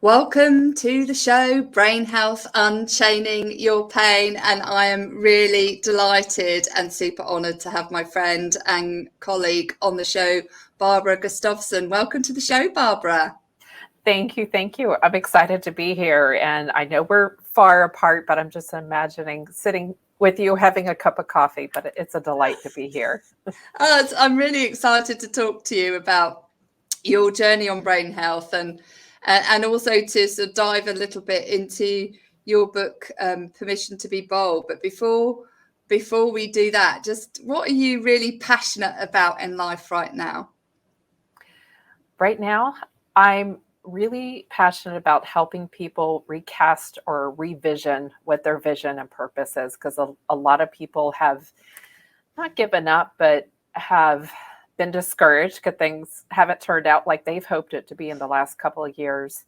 Welcome to the show, Brain Health, Unchaining Your Pain. And I am really delighted and super honoured to have my friend and colleague on the show, Barbara Gustavson. Welcome to the show, Barbara. Thank you. Thank you. I'm excited to be here. And I know we're far apart, but I'm just imagining sitting with you having a cup of coffee, but it's a delight to be here. I'm really excited to talk to you about your journey on brain health and also to sort of dive a little bit into your book, Permission to Be Bold. But before we do that, just what are you really passionate about in life right now? Right now, I'm really passionate about helping people recast or revision what their vision and purpose is, because a lot of people have not given up, but have been discouraged because things haven't turned out like they've hoped it to be in the last couple of years.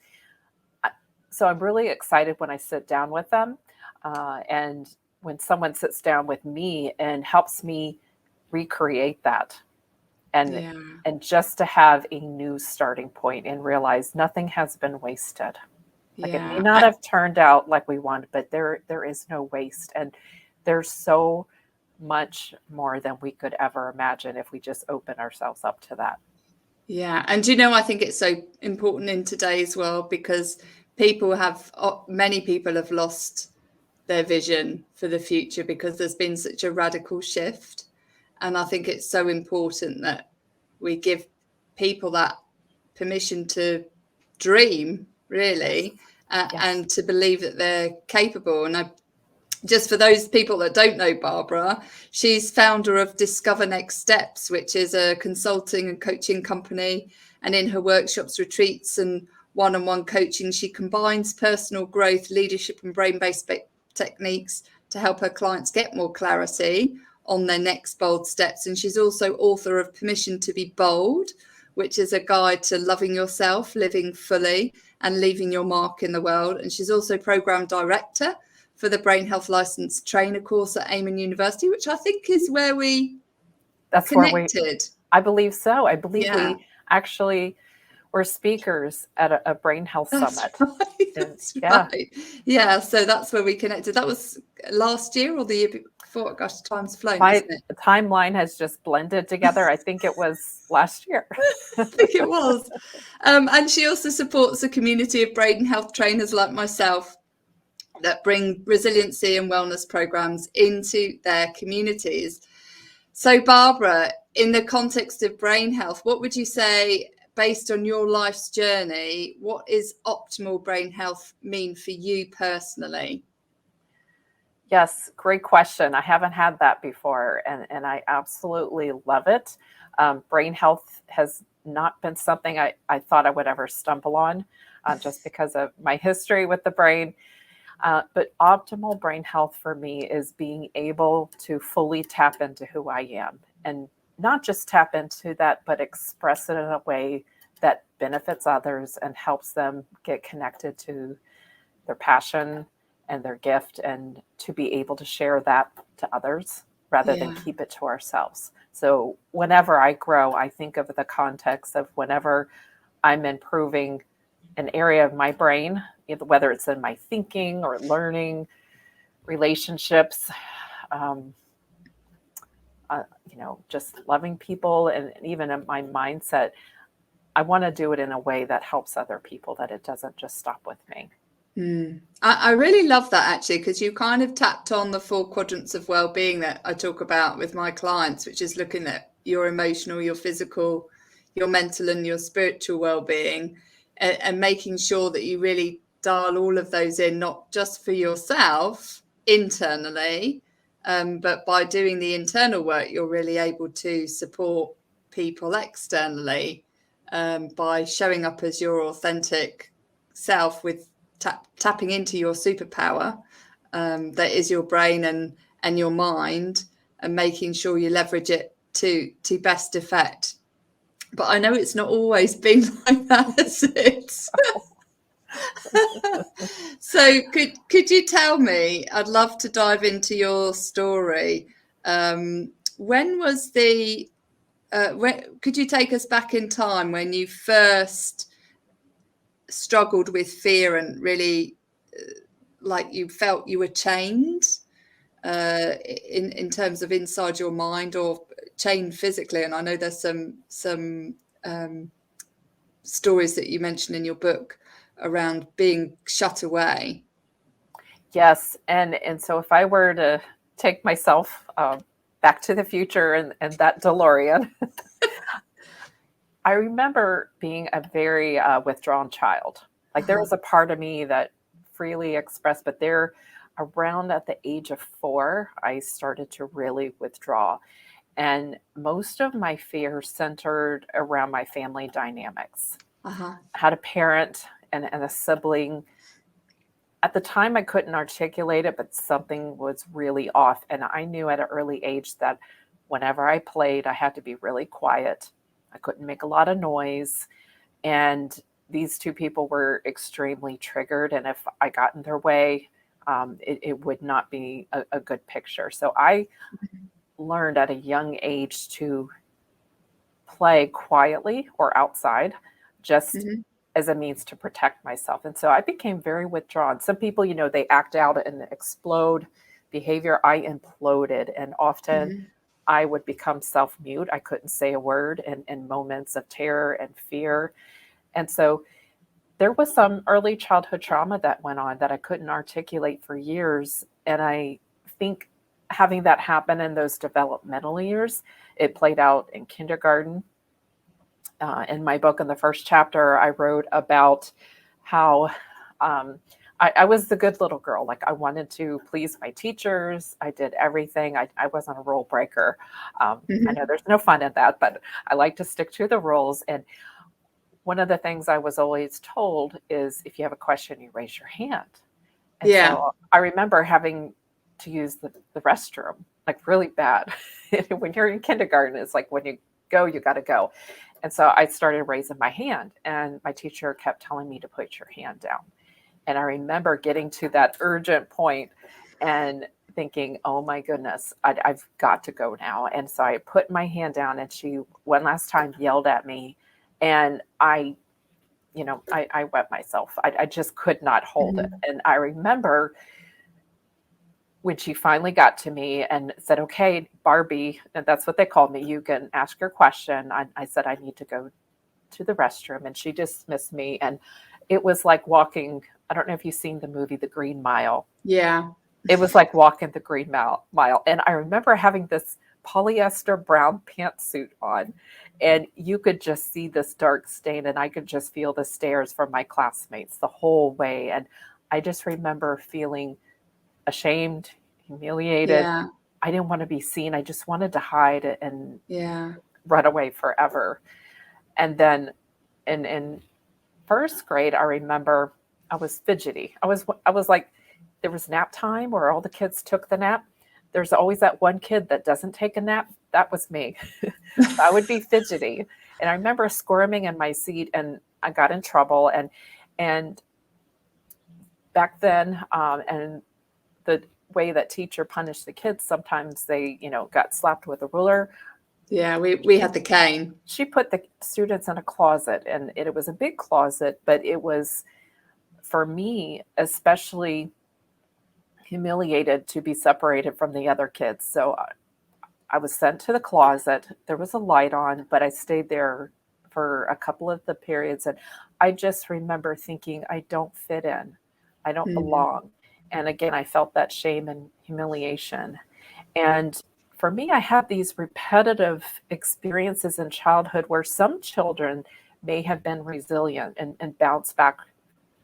So I'm really excited when I sit down with them and when someone sits down with me and helps me recreate that. And just to have a new starting point and realize nothing has been wasted. Like it may not have turned out like we wanted, but there is no waste. And there's so much more than we could ever imagine if we just open ourselves up to that. Yeah. And I think it's so important in today's world because many people have lost their vision for the future because there's been such a radical shift. And I think it's so important that we give people that permission to dream, really, Yes. and to believe that they're capable. And just for those people that don't know Barbara, she's founder of Discover Next Steps, which is a consulting and coaching company. And in her workshops, retreats, and one-on-one coaching, she combines personal growth, leadership, and brain-based techniques to help her clients get more clarity on their next bold steps. And she's also author of Permission to Be Bold, which is a guide to loving yourself, living fully, and leaving your mark in the world. And she's also program director for the Brain Health Licensed Trainer course at Amen University, which I think is where we connected. I believe so. I believe we actually were speakers at a Brain Health Summit. That's right. Yeah, so that's where we connected. That was last year or the year before. Gosh, time's flown, isn't it? The timeline has just blended together. I think it was last year. I think it was. And she also supports a community of brain health trainers like myself that bring resiliency and wellness programs into their communities. So, Barbara, in the context of brain health, what would you say, based on your life's journey, what is optimal brain health mean for you personally? Yes, great question. I haven't had that before, and I absolutely love it. Brain health has not been something I thought I would ever stumble on just because of my history with the brain. But optimal brain health for me is being able to fully tap into who I am, and not just tap into that, but express it in a way that benefits others and helps them get connected to their passion and their gift, and to be able to share that to others rather than keep it to ourselves. So whenever I grow, I think of the context of whenever I'm improving an area of my brain, whether it's in my thinking or learning, relationships, just loving people, and even in my mindset, I want to do it in a way that helps other people, that it doesn't just stop with me. I really love that, actually, because you kind of tapped on the 4 quadrants of well-being that I talk about with my clients, which is looking at your emotional, your physical, your mental, and your spiritual well-being, and making sure that you really dial all of those in, not just for yourself internally, but by doing the internal work, you're really able to support people externally by showing up as your authentic self, with tapping into your superpower that is your brain and your mind, and making sure you leverage it to best effect. But I know it's not always been like that, has it? So could you tell me, I'd love to dive into your story. When was could you take us back in time when you first struggled with fear and really like you felt you were chained in terms of inside your mind, or chained physically. And I know there's some stories that you mentioned in your book around being shut away. Yes, and so if I were to take myself back to the future and that DeLorean, I remember being a very withdrawn child. Like there was a part of me that freely expressed, but there, around at the age of 4, I started to really withdraw. And most of my fear centered around my family dynamics. I had a parent and a sibling. At the time, I couldn't articulate it, but something was really off. And I knew at an early age that whenever I played, I had to be really quiet. I couldn't make a lot of noise. And these two people were extremely triggered. And if I got in their way, it would not be a good picture. So I learned at a young age to play quietly or outside, just as a means to protect myself. And so I became very withdrawn. Some people, they act out and explode behavior. I imploded, and often I would become self-mute. I couldn't say a word in moments of terror and fear. And so there was some early childhood trauma that went on that I couldn't articulate for years. And I think having that happen in those developmental years, it played out in kindergarten. In my book, in the first chapter, I wrote about how I was the good little girl. Like I wanted to please my teachers. I did everything. I wasn't a rule breaker. I know there's no fun in that, but I like to stick to the rules. And one of the things I was always told is if you have a question, you raise your hand. And so I remember having to use the restroom, like really bad. When you're in kindergarten, it's like when you go, you got to go. And so I started raising my hand, and my teacher kept telling me to put your hand down. And I remember getting to that urgent point and thinking, oh my goodness, I've got to go now. And so I put my hand down, and she one last time yelled at me, and I wet myself. I just could not hold it. And I remember when she finally got to me and said, okay, Barbie, and that's what they called me, you can ask your question. I said, I need to go to the restroom. And she dismissed me. And it was like walking, I don't know if you've seen the movie, The Green Mile. Yeah. It was like walking the Green Mile. And I remember having this polyester brown pantsuit on, and you could just see this dark stain, and I could just feel the stares from my classmates the whole way. And I just remember feeling ashamed, humiliated. I didn't want to be seen. I just wanted to hide and run away forever. And then in first grade, I remember I was fidgety. I was like, there was nap time where all the kids took the nap. There's always that one kid that doesn't take a nap. That was me. I would be fidgety. And I remember squirming in my seat, and I got in trouble. And back then, and the way that teacher punished the kids, sometimes they, got slapped with a ruler. Yeah, we had the cane. She put the students in a closet, and it was a big closet, but it was, for me, especially humiliated to be separated from the other kids. So I was sent to the closet. There was a light on, but I stayed there for a couple of the periods. And I just remember thinking, I don't fit in. I don't belong. And again, I felt that shame and humiliation. And for me, I had these repetitive experiences in childhood where some children may have been resilient and bounced back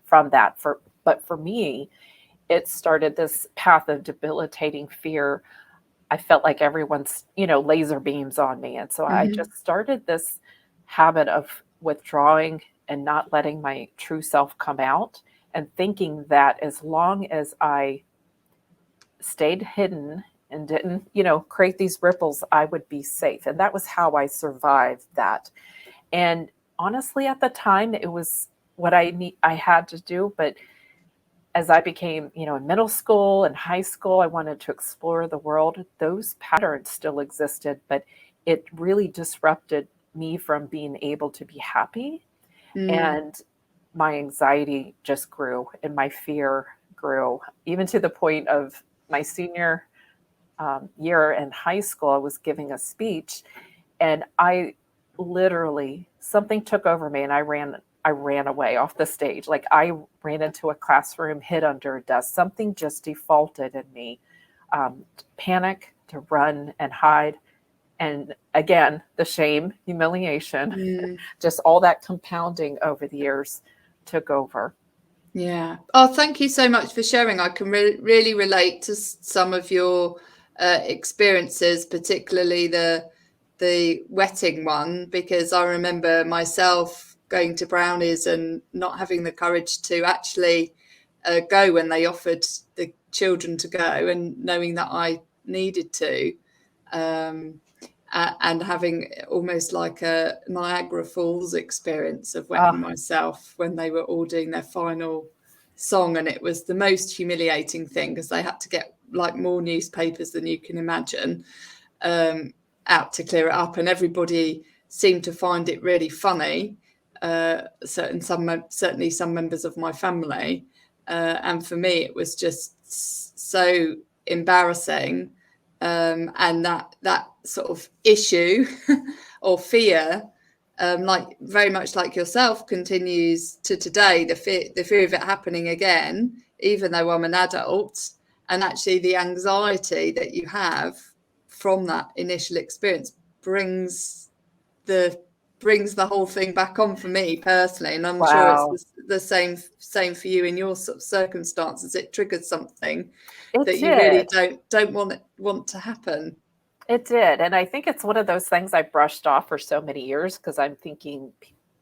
from that. But for me, it started this path of debilitating fear. I felt like everyone's, laser beams on me. And so I just started this habit of withdrawing and not letting my true self come out, and thinking that as long as I stayed hidden and didn't, create these ripples, I would be safe. And that was how I survived that. And honestly, at the time, it was what I had to do. But as I became, in middle school and high school, I wanted to explore the world. Those patterns still existed, but it really disrupted me from being able to be happy. And my anxiety just grew and my fear grew, even to the point of my senior year in high school. I was giving a speech, and I literally, something took over me, and I ran away off the stage. Like, I ran into a classroom, hid under a desk. Something just defaulted in me. Panic, to run and hide. And again, the shame, humiliation, just all that compounding over the years took over. Yeah. Oh, thank you so much for sharing. I can really relate to some of your experiences, particularly the wetting one, because I remember myself going to Brownies and not having the courage to actually go when they offered the children to go, and knowing that I needed to. And having almost like a Niagara Falls experience of wetting myself when they were all doing their final song. And it was the most humiliating thing, because they had to get like more newspapers than you can imagine out to clear it up. And everybody seemed to find it really funny. Certainly some members of my family. And for me, it was just so embarrassing. And that sort of issue or fear, like very much like yourself, continues to today. The fear of it happening again, even though I'm an adult, and actually the anxiety that you have from that initial experience brings the whole thing back on for me personally. And I'm sure it's the same for you in your sort of circumstances. It triggered something that you really don't want to happen. It did. And I think it's one of those things I brushed off for so many years, because I'm thinking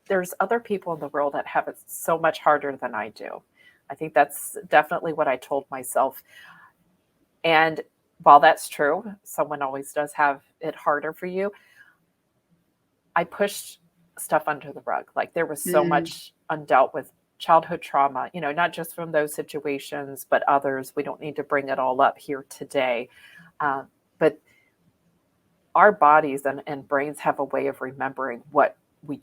there's other people in the world that have it so much harder than I do. I think that's definitely what I told myself. And while that's true, someone always does have it harder for you, I pushed stuff under the rug. Like, there was so much undealt with childhood trauma, not just from those situations, but others. We don't need to bring it all up here today. But our bodies and brains have a way of remembering what we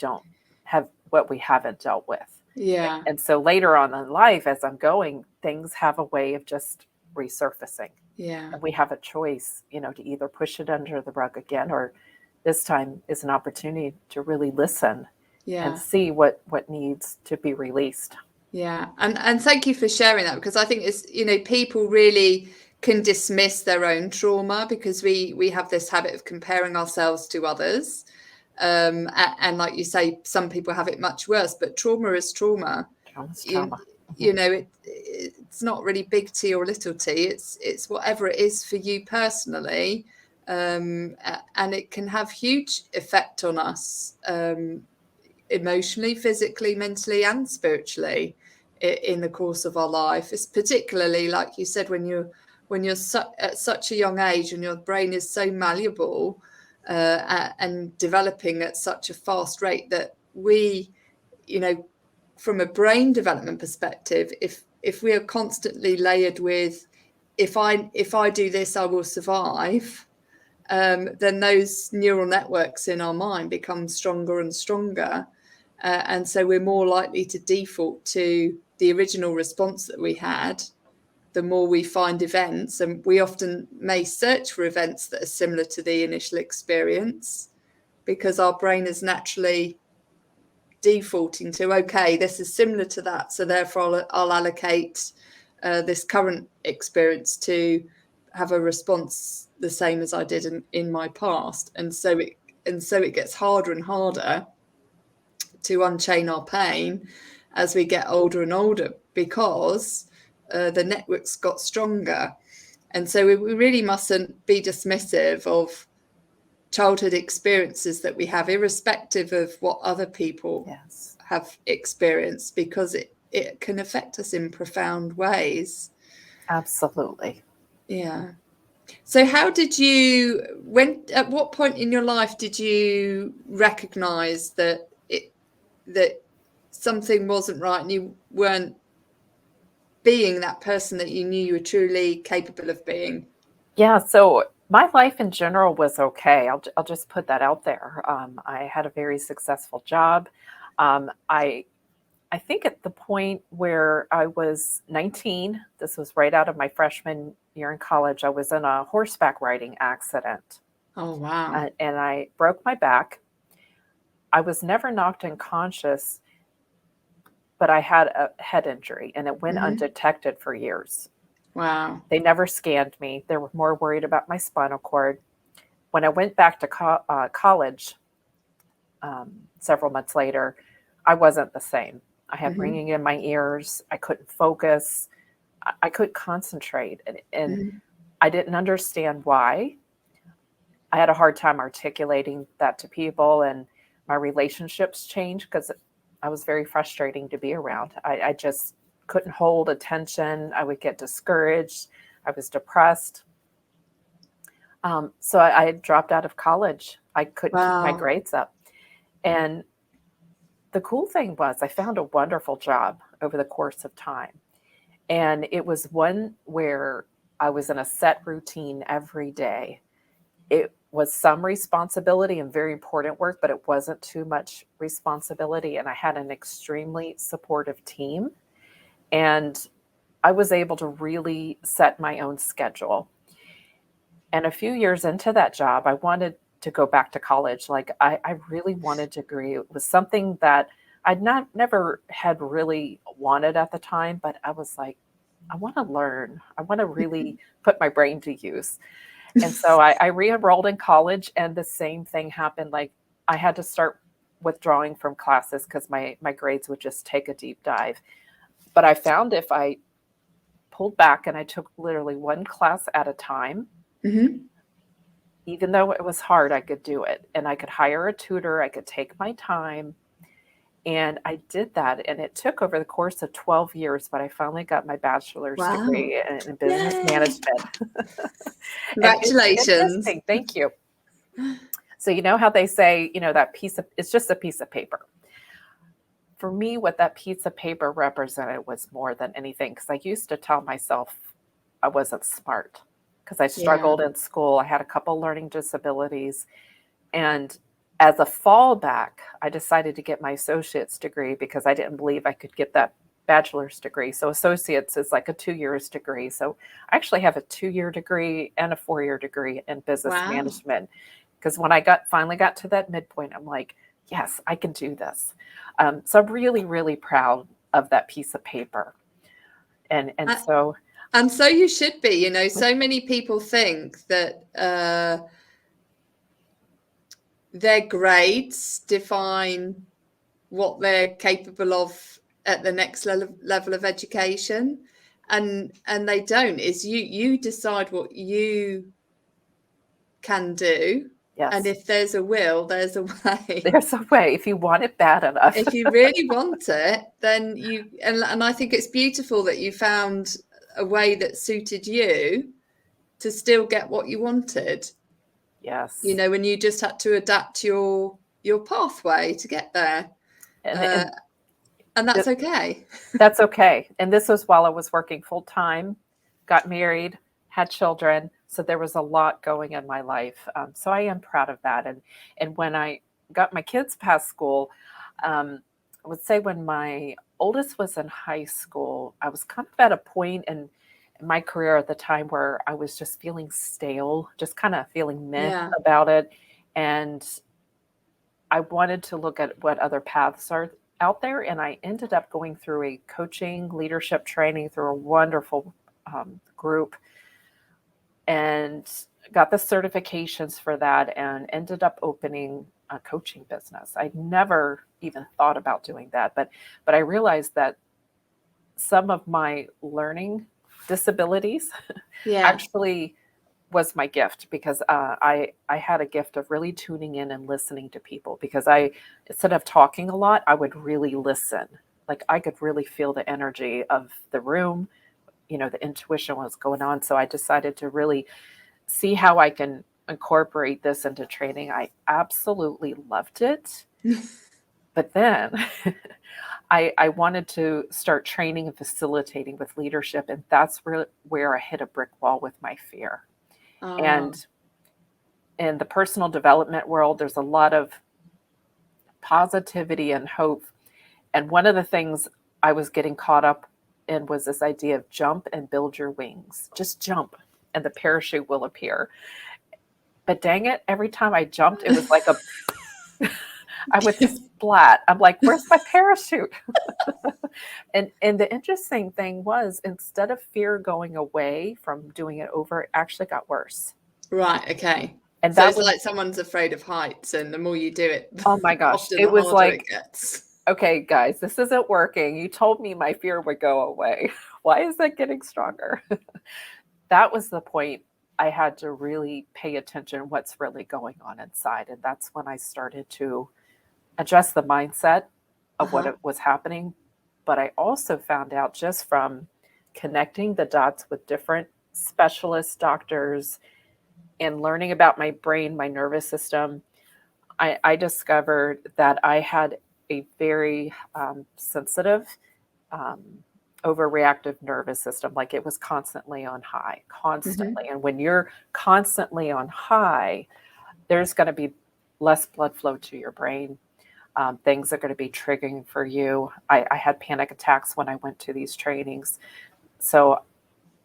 haven't dealt with. Yeah. And so later on in life, as I'm going, things have a way of just resurfacing. Yeah. And we have a choice, to either push it under the rug again, or this time is an opportunity to really listen and see what needs to be released. Yeah. And thank you for sharing that, because I think it's, people really can dismiss their own trauma, because we have this habit of comparing ourselves to others. And like you say, some people have it much worse, but trauma is trauma. Trauma's trauma. It's not really big T or little t. It's whatever it is for you personally. And it can have huge effect on us, emotionally, physically, mentally, and spiritually in the course of our life. It's particularly, like you said, when you're at such a young age and your brain is so malleable and developing at such a fast rate, that we, from a brain development perspective, if we are constantly layered with, if I do this, I will survive, then those neural networks in our mind become stronger and stronger. And so we're more likely to default to the original response that we had, the more we find events. And we often may search for events that are similar to the initial experience, because our brain is naturally defaulting to, okay, this is similar to that, so therefore I'll allocate this current experience to have a response the same as I did in my past. And so it gets harder and harder to unchain our pain as we get older and older, because the networks got stronger. And so we really mustn't be dismissive of childhood experiences that we have, irrespective of what other people have experienced, because it can affect us in profound ways. Absolutely. Yeah. So at what point in your life did you recognize that something wasn't right and you weren't being that person that you knew you were truly capable of being? Yeah, so my life in general was okay. I'll just put that out there. I had a very successful job. I I think at the point where I was 19, this was right out of my freshman year in college, I was in a horseback riding accident. Oh, wow. And I broke my back. I was never knocked unconscious, but I had a head injury and it went undetected for years. Wow. They never scanned me. They were more worried about my spinal cord. When I went back to college several months later, I wasn't the same. I had ringing in my ears. I couldn't focus. I couldn't concentrate. And I didn't understand why. I had a hard time articulating that to people, and my relationships changed because I was very frustrating to be around. I just couldn't hold attention. I would get discouraged. I was depressed. So I dropped out of college. I couldn't keep my grades up. And the cool thing was I found a wonderful job over the course of time. And it was one where I was in a set routine every day. It was some responsibility and very important work, but it wasn't too much responsibility. And I had an extremely supportive team. And I was able to really set my own schedule. And a few years into that job, I wanted to go back to college. Like I really wanted a degree. It was something that I'd never had really wanted at the time, but I was like, I want to learn. I want to really put my brain to use. And so I re-enrolled in college, and the same thing happened. Like I had to start withdrawing from classes because my grades would just take a deep dive. But I found if I pulled back and I took literally one class at a time, even though it was hard, I could do it. And I could hire a tutor. I could take my time. And I did that. And it took over the course of 12 years, but I finally got my bachelor's degree in business management. Congratulations. Thank you. So you know how they say, that it's just a piece of paper. For me, what that piece of paper represented was more than anything, because I used to tell myself I wasn't smart because I struggled in school. I had a couple learning disabilities. And as a fallback, I decided to get my associate's degree because I didn't believe I could get that bachelor's degree. So associate's is like a 2 years degree. So I actually have a 2-year degree and a 4-year degree in business management. Because when I finally got to that midpoint, I'm like, yes, I can do this. So I'm really, really proud of that piece of paper. And so you should be. So many people think that their grades define what they're capable of at the next level of education, and they don't. Is you decide what you can do. Yes. And if there's a will, there's a way. There's a way if you want it bad enough. If you really want it, then and I think it's beautiful that you found a way that suited you to still get what you wanted. Yes. When you just had to adapt your pathway to get there. And that's okay. That's okay. And this was while I was working full time, got married, had children. So there was a lot going in my life. So I am proud of that. And when I got my kids past school, I would say when my oldest was in high school, I was kind of at a point in my career at the time where I was just feeling stale, just kind of feeling meh about it. And I wanted to look at what other paths are out there. And I ended up going through a coaching leadership training through a wonderful group, and got the certifications for that, and ended up opening a coaching business. I never even thought about doing that, but I realized that some of my learning disabilities actually was my gift, because I had a gift of really tuning in and listening to people, because instead of talking a lot, I would really listen. Like I could really feel the energy of the room, the intuition was going on. So I decided to really see how I can incorporate this into training. I absolutely loved it. But then I wanted to start training and facilitating with leadership. And that's where I hit a brick wall with my fear. And in the personal development world, there's a lot of positivity and hope. And one of the things I was getting caught up in was this idea of jump and build your wings. Just jump and the parachute will appear. But dang it, every time I jumped, it was like I would splat. I'm like, where's my parachute? And the interesting thing was, instead of fear going away from doing it over, it actually got worse. Right. Okay. And So that it's was like someone's afraid of heights, and the more you do it, oh my gosh, often it the was harder like, it gets. okay, guys, this isn't working. You told me my fear would go away. Why is that getting stronger? That was the point I had to really pay attention what's really going on inside. And that's when I started to adjust the mindset of what it was happening. But I also found out, just from connecting the dots with different specialists, doctors, and learning about my brain, my nervous system, I discovered that I had a very sensitive, overreactive nervous system. Like, it was constantly on high, constantly. And when you're constantly on high, there's going to be less blood flow to your brain. Things are going to be triggering for you. I had panic attacks when I went to these trainings. So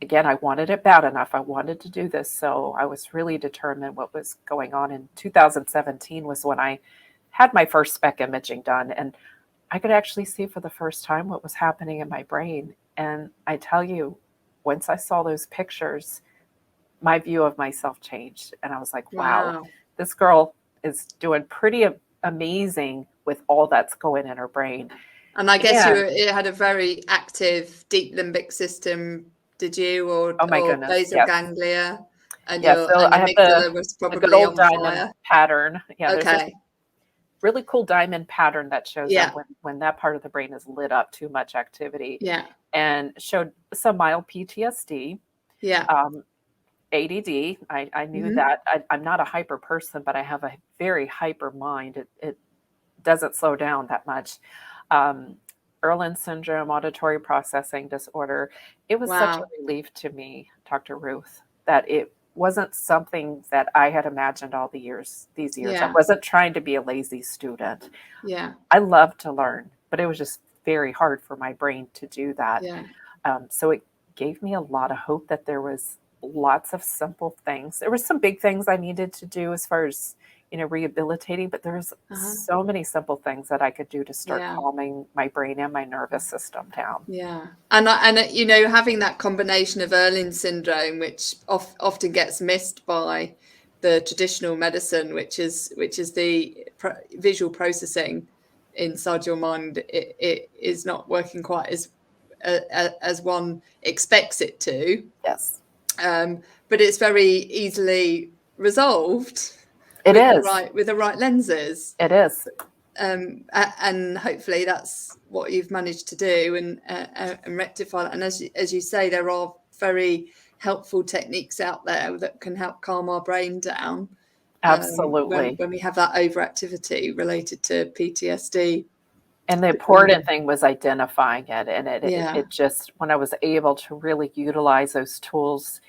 again, I wanted it bad enough. I wanted to do this. So I was really determined what was going on. In 2017 was when I had my first SPECT imaging done. And I could actually see for the first time what was happening in my brain. And I tell you, once I saw those pictures, my view of myself changed. And I was like, wow, this girl is doing pretty amazing with all that's going in her brain. And I guess you had a very active deep limbic system, did you? Or, oh my or goodness, basal yes. ganglia? And yeah, your so I have amygdala was the good probably old on diamond fire. pattern. Yeah, Okay. there's a really cool diamond pattern that shows up when that part of the brain is lit up, too much activity. Yeah. And showed some mild PTSD. Yeah. ADD. I knew that. I'm not a hyper person, but I have a very hyper mind. It doesn't slow down that much. Erlin syndrome, auditory processing disorder. It was such a relief to me, Dr. Ruth, that it wasn't something that I had imagined all these years. I wasn't trying to be a lazy student. Yeah. I love to learn, but it was just very hard for my brain to do that. Yeah. So it gave me a lot of hope that there was lots of simple things. There were some big things I needed to do as far as, rehabilitating, but there's so many simple things that I could do to start calming my brain and my nervous system down. Yeah. And having that combination of Erlin syndrome, which often gets missed by the traditional medicine, which is the visual processing inside your mind, it is not working quite as one expects it to. Yes. But it's very easily resolved. It is. With the right lenses. It is. And hopefully that's what you've managed to do and rectify that. And as you say, there are very helpful techniques out there that can help calm our brain down. Absolutely. When we have that overactivity related to PTSD. And the important thing was identifying it. And it just, when I was able to really utilize those tools,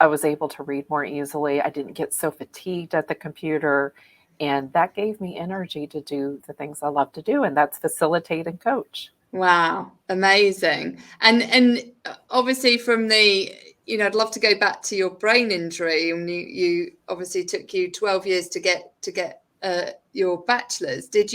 I was able to read more easily. I didn't get so fatigued at the computer. And that gave me energy to do the things I love to do. And that's facilitate and coach. Wow. Amazing. And obviously from the, I'd love to go back to your brain injury. And you obviously took you 12 years to get your bachelor's. Were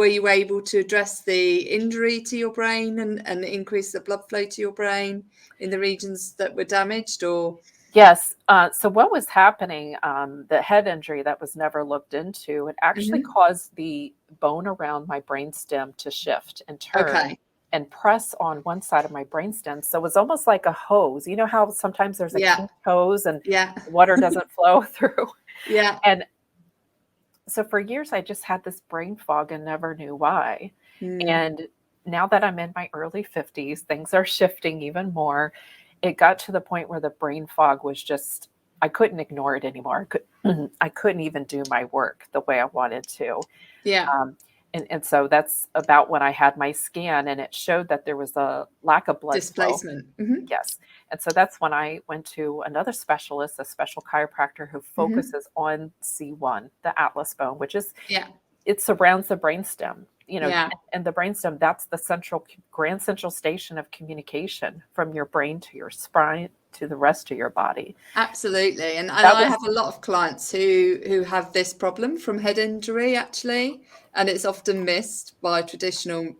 you able to address the injury to your brain and increase the blood flow to your brain in the regions that were damaged, or? Yes. So what was happening, the head injury that was never looked into, it actually caused the bone around my brainstem to shift and turn and press on one side of my brainstem. So it was almost like a hose. You know how sometimes there's a kink hose and water doesn't flow through? Yeah. And so for years, I just had this brain fog and never knew why. And now that I'm in my early 50s, things are shifting even more. It got to the point where the brain fog was just, I couldn't ignore it anymore. I couldn't even do my work the way I wanted to. Yeah. And so that's about when I had my scan, and it showed that there was a lack of blood displacement. flow. Yes. And so that's when I went to another specialist, a special chiropractor who focuses on C1, the atlas bone, which is, it surrounds the brainstem. Yeah. and the brainstem, that's the grand central station of communication from your brain to your spine to the rest of your body. Absolutely. And That I was, have a lot of clients who have this problem from head injury, actually, and it's often missed by traditional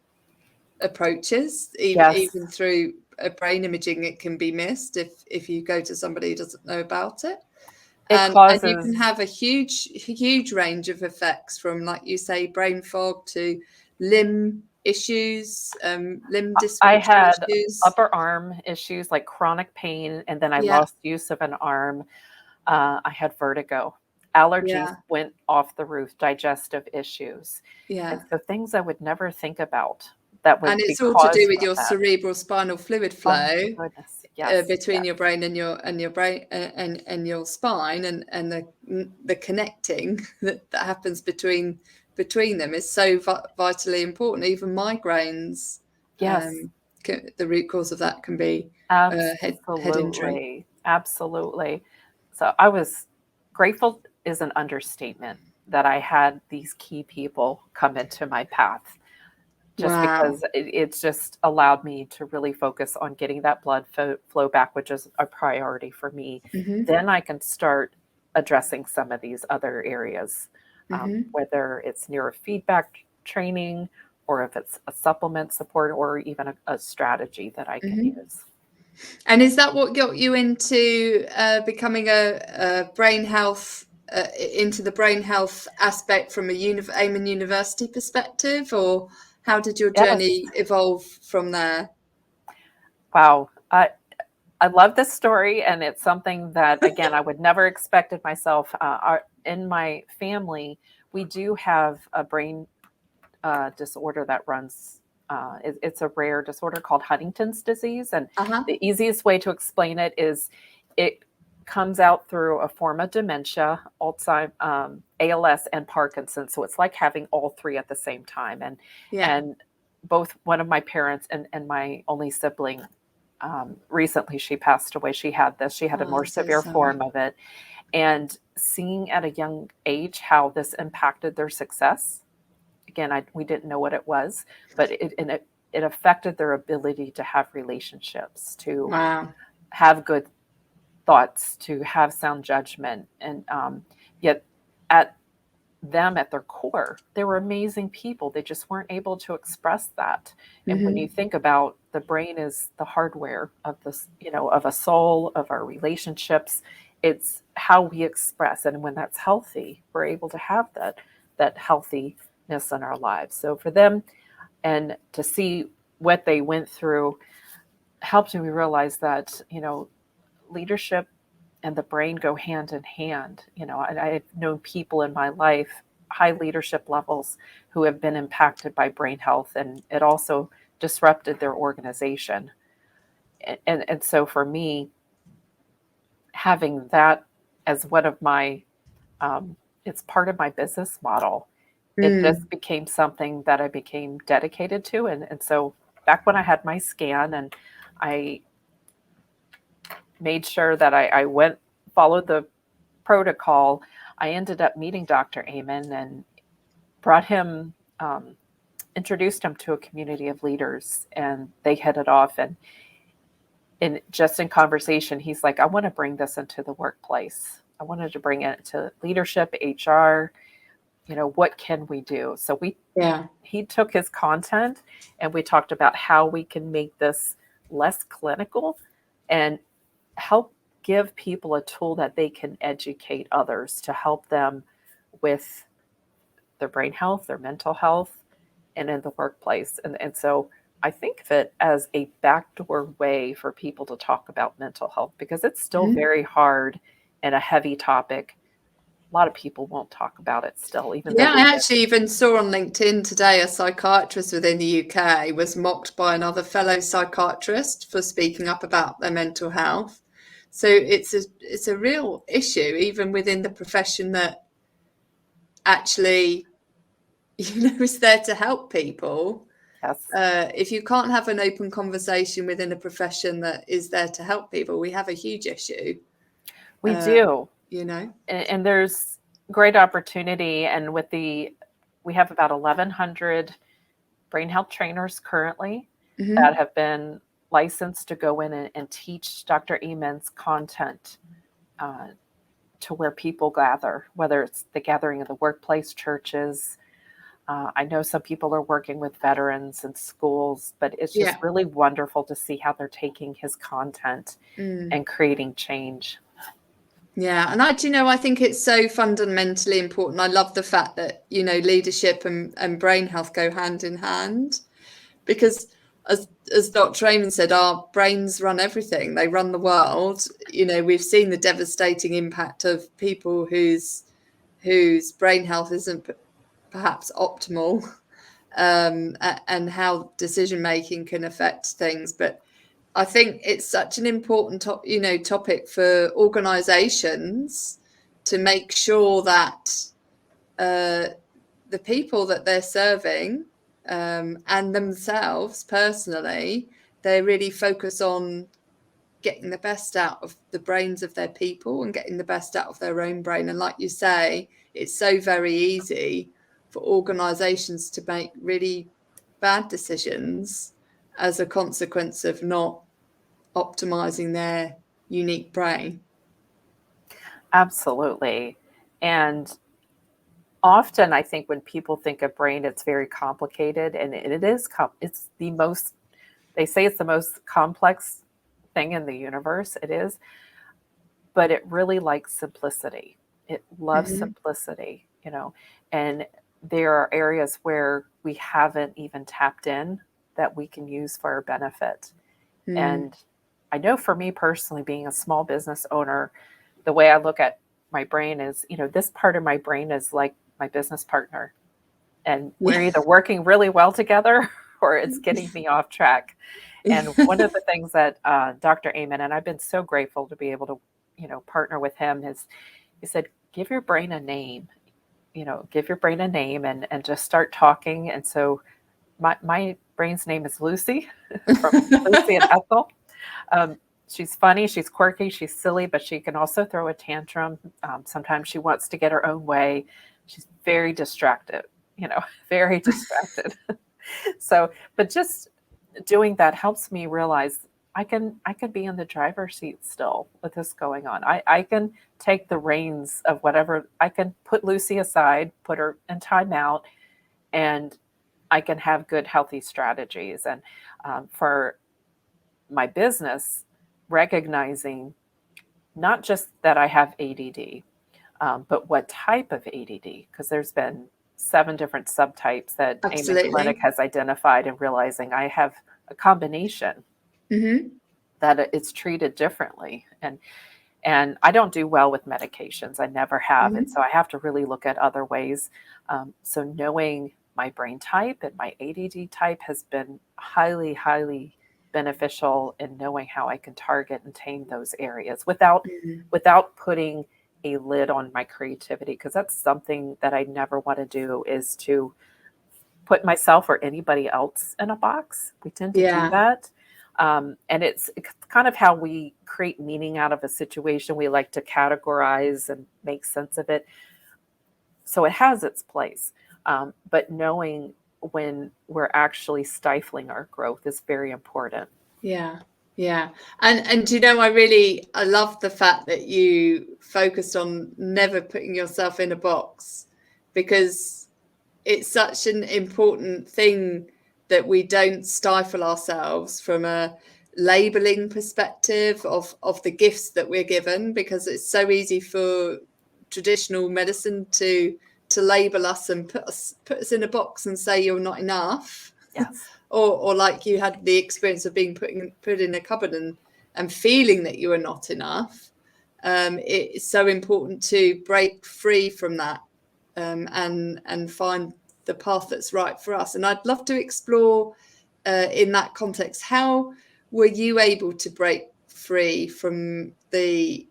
approaches. yes, Even through a brain imaging, it can be missed if you go to somebody who doesn't know about it. it And you can causes, have a huge range of effects, from, like you say, brain fog to limb issues, limb I dysfunction had issues. upper arm issues like chronic pain, and then I Yeah, lost use of an arm. I had vertigo. Allergies yeah, went off the roof, digestive issues. And yeah. so things I would never think about that would And be it's all to do caused with by your that. cerebral spinal fluid Oh my flow, goodness. Yes. between Yes. your brain and your brain and your spine, and the connecting that happens between them is so vitally important. Even migraines, Yes. the root cause of that can be head injury. Absolutely. Absolutely. So I was grateful is an understatement that I had these key people come into my path, just Wow. because it's just allowed me to really focus on getting that blood flow back, which is a priority for me. Hmm. Then I can start addressing some of these other areas, Hmm. whether it's neurofeedback training, or if it's a supplement support, or even a strategy that I can Hmm. use. And is that what got you into becoming a brain health, into the brain health aspect from a Amen University perspective, or how did your Yes. journey evolve from there? Wow. I love this story, and it's something that, again, I would never expected myself. In my family, we do have a brain disorder that runs. It's a rare disorder called Huntington's disease, and Uh-huh. the easiest way to explain it is it comes out through a form of dementia, Alzheimer's, ALS, and Parkinson's. So it's like having all three at the same time. Yeah. And both one of my parents and my only sibling, recently she passed away. She had this. She had a Oh, more I'm so severe sorry. form of it, and seeing at a young age how this impacted their success. Again, we didn't know what it was, but it affected their ability to have relationships, to Wow. have good thoughts, to have sound judgment, and yet at at their core, they were amazing people. They just weren't able to express that. And when you Hmm. think about the brain is the hardware of this, of a soul, of our relationships, it's how we express. And when that's healthy, we're able to have that healthiness in our lives. So for them, and to see what they went through, helped me realize that, leadership and the brain go hand in hand. I've known people in my life, high leadership levels, who have been impacted by brain health, and it also disrupted their organization. And so for me, having that as one of my, it's part of my business model. It Mm. just became something that I became dedicated to. And so back when I had my scan, and I made sure that I followed the protocol, I ended up meeting Dr. Amen and brought him, introduced him to a community of leaders, and they hit it off. And just in conversation, he's like, I want to bring this into the workplace. I wanted to bring it to leadership, HR. What can we do? So Yeah. he took his content, and we talked about how we can make this less clinical and help give people a tool that they can educate others to help them with their brain health, their mental health, and in the workplace. And so I think of it as a backdoor way for people to talk about mental health, because it's still Mhm. very hard and a heavy topic. A lot of people won't talk about it still, even though Yeah, we I get. actually even saw on LinkedIn today a psychiatrist within the UK was mocked by another fellow psychiatrist for speaking up about their mental health. So it's a real issue even within the profession that actually is there to help people. Yes, If you can't have an open conversation within a profession that is there to help people, we have a huge issue. we Uh, do. you know. And there's great opportunity. And we have about 1,100 brain health trainers currently Mm-hmm. that have been licensed to go in and teach Dr. Eamon's content to where people gather, whether it's the gathering of the workplace, churches. I know some people are working with veterans and schools, but it's just really wonderful to see how they're taking his content and creating change. Yeah. And I think it's so fundamentally important. I love the fact that, leadership and brain health go hand in hand, because as Dr. Amen said, our brains run everything. They run the world. We've seen the devastating impact of people whose brain health isn't perhaps optimal, and how decision making can affect things. But I think it's such an important topic for organizations to make sure that the people that they're serving, and themselves personally, they really focus on getting the best out of the brains of their people and getting the best out of their own brain. And like you say, it's so very easy for organizations to make really bad decisions as a consequence of not optimizing their unique brain. Absolutely. And often I think when people think of brain, it's very complicated, and it is, it's the most, they say it's the most complex thing in the universe. It is, but it really likes simplicity. It loves simplicity, and there are areas where we haven't even tapped in that we can use for our benefit. And I know for me personally, being a small business owner, the way I look at my brain is, this part of my brain is like my business partner, and we're either working really well together or it's getting me off track. And one of the things that Dr. Amen, and I've been so grateful to be able to, partner with him, is he said, give your brain a name, give your brain a name and just start talking. And so my brain's name is Lucy, from Lucy and Ethel. She's funny, she's quirky, she's silly, but she can also throw a tantrum. Sometimes she wants to get her own way. She's very distracted, very distracted. So, but just doing that helps me realize I can be in the driver's seat still with this going on. I can take the reins of whatever. I can put Lucy aside, put her in timeout, and I can have good, healthy strategies. And for my business, recognizing not just that I have ADD, but what type of ADD, because there's been 7 different subtypes that Amen Clinic has identified, and realizing I have a combination that it's treated differently. And I don't do well with medications. I never have. And so I have to really look at other ways. So knowing my brain type and my ADD type has been highly, highly beneficial in knowing how I can target and tame those areas without putting a lid on my creativity, because that's something that I never want to do, is to put myself or anybody else in a box. We tend to do that. And it's kind of how we create meaning out of a situation. We like to categorize and make sense of it. So it has its place. But knowing when we're actually stifling our growth is very important. Yeah. Yeah. And I love the fact that you focused on never putting yourself in a box, because it's such an important thing that we don't stifle ourselves from a labeling perspective of the gifts that we're given, because it's so easy for traditional medicine to label us and put us in a box and say you're not enough. Yes. Or like you had the experience of being put in a cupboard and feeling that you are not enough. It's so important to break free from that, and find the path that's right for us. And I'd love to explore in that context, how were you able to break free from the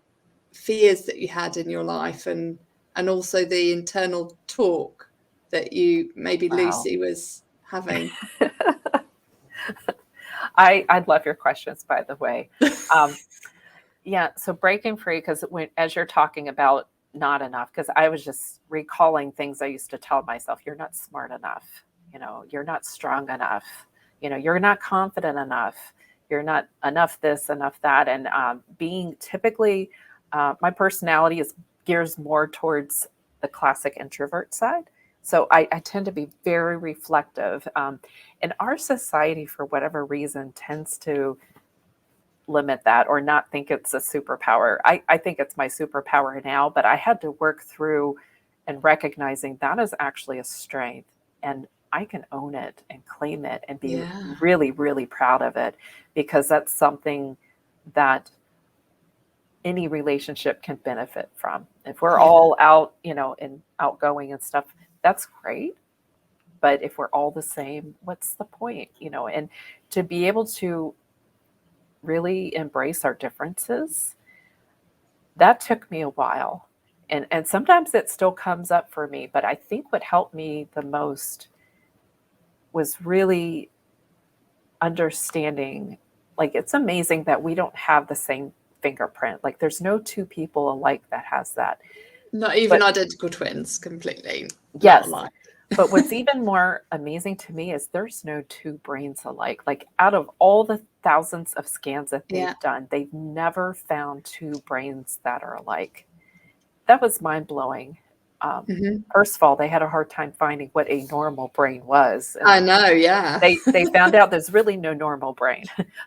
fears that you had in your life, and also the internal talk that Lucy was having? I love your questions, by the way. Yeah, so breaking free, because as you're talking about not enough, because I was just recalling things I used to tell myself: you're not smart enough, You're not strong enough. You're not confident enough. You're not enough this, enough that. And being typically, my personality gears more towards the classic introvert side. So I tend to be very reflective. And our society, for whatever reason, tends to limit that or not think it's a superpower. I think it's my superpower now, but I had to work through and recognizing that is actually a strength. And I can own it and claim it and be really, really proud of it, because that's something that any relationship can benefit from. If we're all out, and outgoing and stuff, that's great. But if we're all the same, what's the point? And to be able to really embrace our differences, that took me a while. And sometimes it still comes up for me, but I think what helped me the most was really understanding, like, it's amazing that we don't have the same fingerprint. Like, there's no two people alike that has that. Not even identical twins, completely. Yes. But what's even more amazing to me is there's no two brains alike. Like, out of all the thousands of scans that they've done, they've never found two brains that are alike. That was mind-blowing. First of all, they had a hard time finding what a normal brain was. I know, yeah. They found out there's really no normal brain.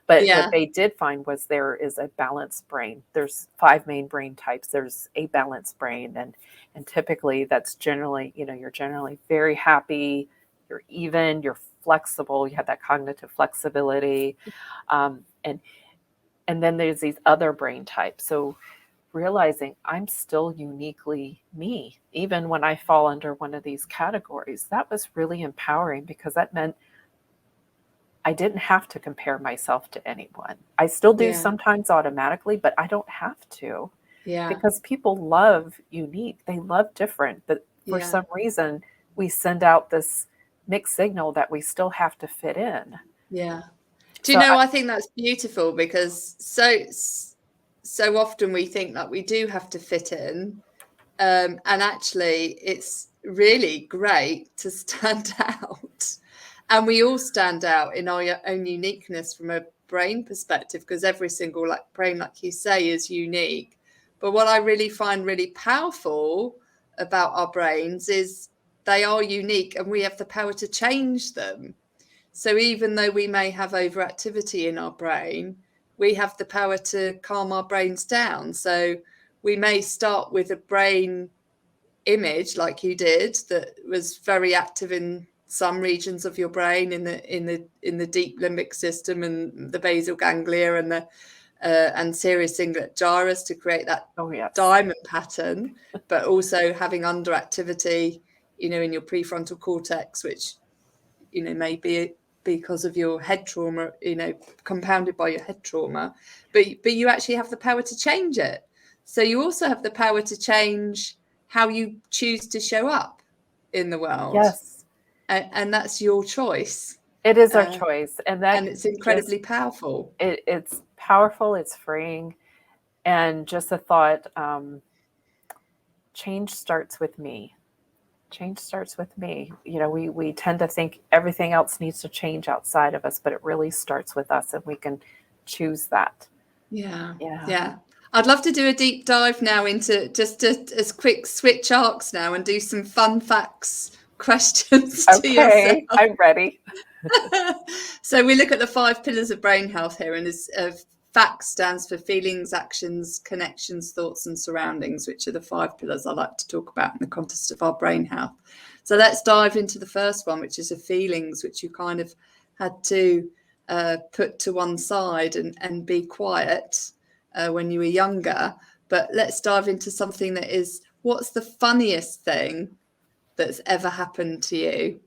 But what they did find was there is a balanced brain. There's 5 main brain types. There's a balanced brain. And typically that's generally, you're generally very happy, you're even, you're flexible, you have that cognitive flexibility. And then there's these other brain types. So realizing I'm still uniquely me, even when I fall under one of these categories, that was really empowering, because that meant I didn't have to compare myself to anyone. I still do sometimes automatically, but I don't have to. Because people love unique, they love different, but for some reason we send out this mixed signal that we still have to fit in. Do you know, I think that's beautiful, because so often we think that we do have to fit in, and actually it's really great to stand out, and we all stand out in our own uniqueness from a brain perspective, because every single brain, like you say, is unique. But what I really find really powerful about our brains is they are unique, and we have the power to change them. So even though we may have overactivity in our brain, we have the power to calm our brains down. So we may start with a brain image, like you did, that was very active in some regions of your brain, in the deep limbic system and the basal ganglia and the and serous cingulate gyrus, to create that diamond pattern, but also having underactivity, in your prefrontal cortex, which, may be because of your head trauma, compounded by your head trauma, but you actually have the power to change it. So you also have the power to change how you choose to show up in the world. Yes. And that's your choice. It is our choice. And it's incredibly powerful. It's powerful. It's freeing. And just a thought, change starts with me. Change starts with me. We tend to think everything else needs to change outside of us, but it really starts with us, and we can choose that. Yeah. I'd love to do a deep dive now into just as quick switch arcs now and do some fun facts questions to yourself. I'm ready. So we look at the 5 pillars of brain health here, and FACT stands for feelings, actions, connections, thoughts, and surroundings, which are the 5 pillars I like to talk about in the context of our brain health. So let's dive into the first one, which is the feelings, which you kind of had to put to one side and be quiet when you were younger. But let's dive into something that is, what's the funniest thing that's ever happened to you?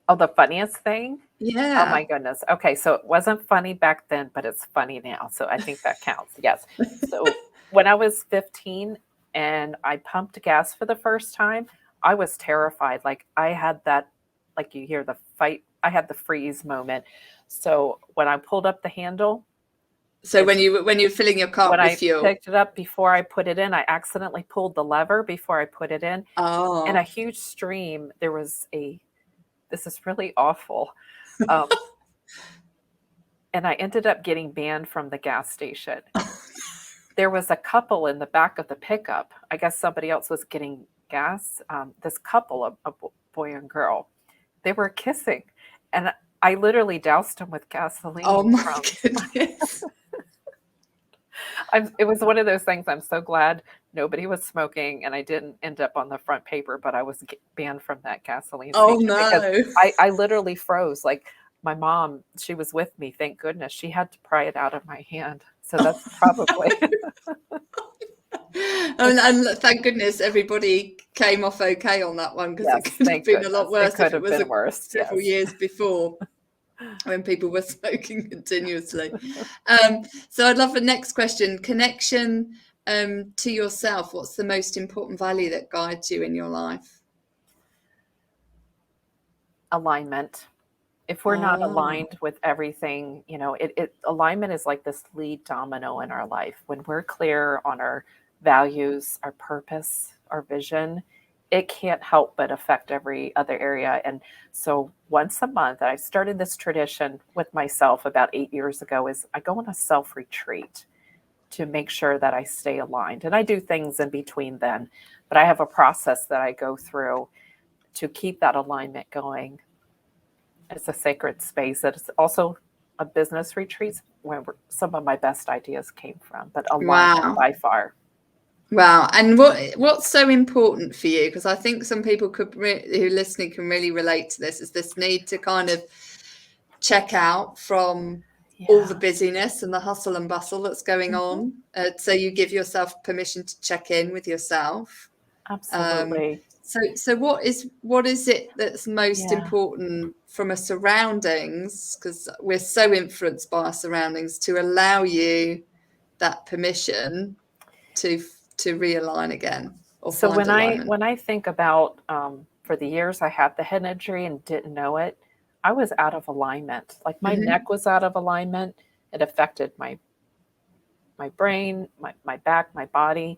Oh, the funniest thing? Yeah. Oh my goodness. Okay, so it wasn't funny back then, but it's funny now. So I think that counts. Yes. So when I was 15 and I pumped gas for the first time, I was terrified. Like, I had that, like you hear the fight, I had the freeze moment. So when I pulled up the handle. So when you're filling your car with fuel. When I picked it up before I put it in, I accidentally pulled the lever before I put it in. Oh. And a huge stream, there was this is really awful. Um, and I ended up getting banned from the gas station. There was a couple in the back of the pickup. I guess somebody else was getting gas. This couple, a boy and girl, they were kissing. And I literally doused them with gasoline. Oh my goodness. It was one of those things. I'm so glad nobody was smoking and I didn't end up on the front paper, but I was banned from that gasoline Oh station no. because I literally froze. Like my mom, she was with me, thank goodness. She had to pry it out of my hand. So that's probably. And thank goodness everybody came off okay on that one, because it could have been a lot worse if it was several years before when people were smoking continuously. So I'd love the next question. Connection to yourself. What's the most important value that guides you in your life? Alignment. If we're not aligned with everything, alignment is like this lead domino in our life. When we're clear on our values, our purpose, our vision, it can't help but affect every other area. And so once a month, I started this tradition with myself about 8 years ago, is I go on a self-retreat to make sure that I stay aligned. And I do things in between then, but I have a process that I go through to keep that alignment going. It's a sacred space. It's also a business retreat where some of my best ideas came from, but alignment by far. Wow. And what's so important for you? Because I think some people who are listening can really relate to this, is this need to kind of check out from all the busyness and the hustle and bustle that's going on. So you give yourself permission to check in with yourself. Absolutely. So what is it that's most important from a surroundings, because we're so influenced by our surroundings, to allow you that permission to realign again? So when I think about for the years I had the head injury and didn't know it, I was out of alignment. Like my neck was out of alignment. It affected my brain, my back, my body.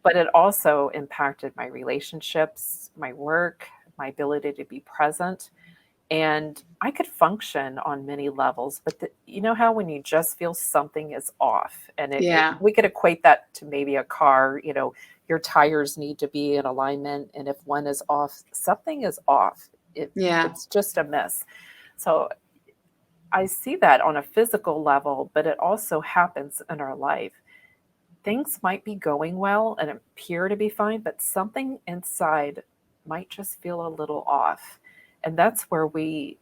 But it also impacted my relationships, my work, my ability to be present. And I could function on many levels, but you know how when you just feel something is off, and we could equate that to maybe a car, your tires need to be in alignment. And if one is off, something is off. It's just a miss. So I see that on a physical level, but it also happens in our life. Things might be going well and appear to be fine, but something inside might just feel a little off. And that's where we